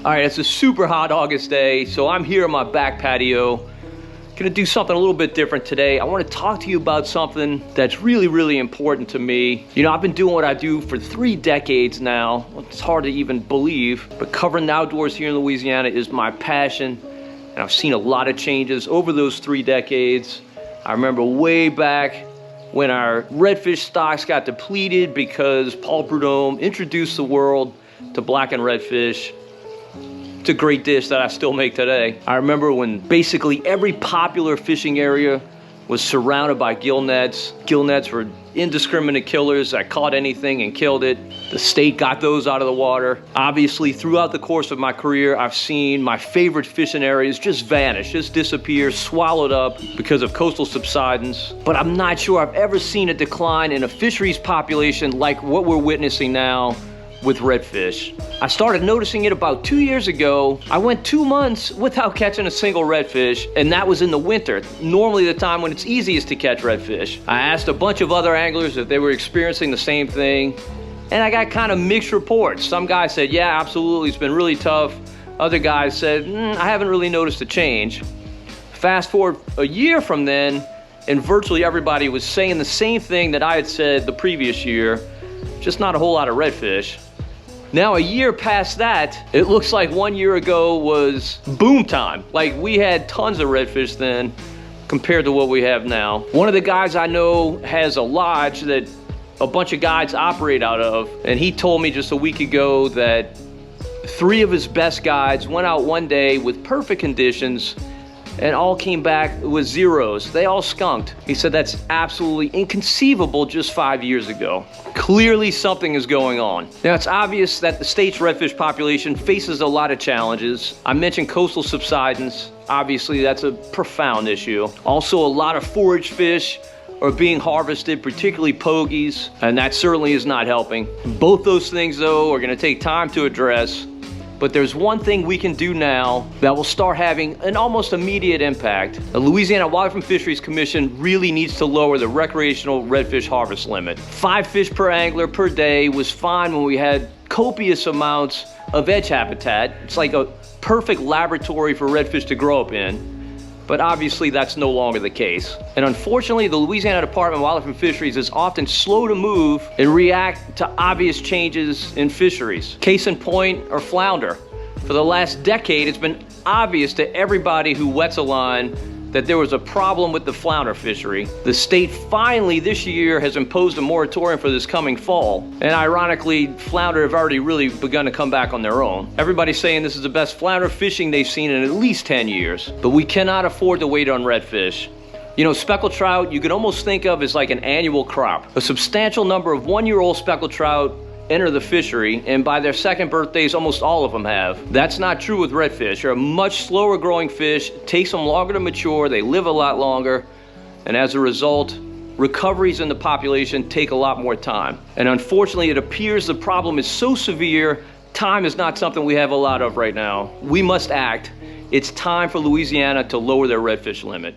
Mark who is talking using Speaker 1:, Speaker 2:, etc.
Speaker 1: All right, it's a super hot August day, so I'm here on my back patio. Gonna do something a little bit different today. I want to talk to you about something that's really important to me. You know, I've been doing what I do for 3 decades now. It's hard to even believe, but covering the outdoors here in Louisiana is my passion, and I've seen a lot of changes over those 3 decades. I remember way back when our redfish stocks got depleted because Paul Prudhomme introduced the world to blackened redfish. It's a great dish that I still make today. I remember when basically every popular fishing area was surrounded by gill nets. Gill nets were indiscriminate killers that caught anything and killed it. The state got those out of the water. Obviously, throughout the course of my career, I've seen my favorite fishing areas just vanish, just disappear, swallowed up because of coastal subsidence. But I'm not sure I've ever seen a decline in a fisheries population like what we're witnessing now with redfish. I started noticing it about 2 years ago. I went 2 months without catching a single redfish, and that was in the winter, normally the time when it's easiest to catch redfish. I asked a bunch of other anglers if they were experiencing the same thing, and I got kind of mixed reports. Some guys said, yeah, absolutely, it's been really tough. Other guys said, I haven't really noticed a change. Fast forward a year from then, and virtually everybody was saying the same thing that I had said the previous year, just not a whole lot of redfish. Now, a year past that, it looks like 1 year ago was boom time. Like, we had tons of redfish then compared to what we have now. One of the guys I know has a lodge that a bunch of guides operate out of, and he told me just a week ago that 3 of his best guides went out one day with perfect conditions and all came back with zeros. They all skunked. He said that's absolutely inconceivable just 5 years ago. Clearly something is going on. Now, it's obvious that the state's redfish population faces a lot of challenges. I mentioned coastal subsidence. Obviously, that's a profound issue. Also, a lot of forage fish are being harvested, particularly pogies, and that certainly is not helping. Both those things, though, are gonna take time to address. But there's one thing we can do now that will start having an almost immediate impact. The Louisiana Wildlife and Fisheries Commission really needs to lower the recreational redfish harvest limit. 5 fish per angler per day was fine when we had copious amounts of edge habitat. It's like a perfect laboratory for redfish to grow up in. But obviously that's no longer the case. And unfortunately, the Louisiana Department of Wildlife and Fisheries is often slow to move and react to obvious changes in fisheries. Case in point are flounder. For the last decade, it's been obvious to everybody who wets a line that there was a problem with the flounder fishery. The state finally this year has imposed a moratorium for this coming fall. And ironically, flounder have already really begun to come back on their own. Everybody's saying this is the best flounder fishing they've seen in at least 10 years. But we cannot afford to wait on redfish. You know, speckled trout, you could almost think of as like an annual crop. A substantial number of 1-year-old speckled trout enter the fishery, and by their 2nd birthdays, almost all of them have. That's not true with redfish. They're a much slower growing fish. It takes them longer to mature. They live a lot longer. And as a result, recoveries in the population take a lot more time. And unfortunately, it appears the problem is so severe, time is not something we have a lot of right now. We must act. It's time for Louisiana to lower their redfish limit.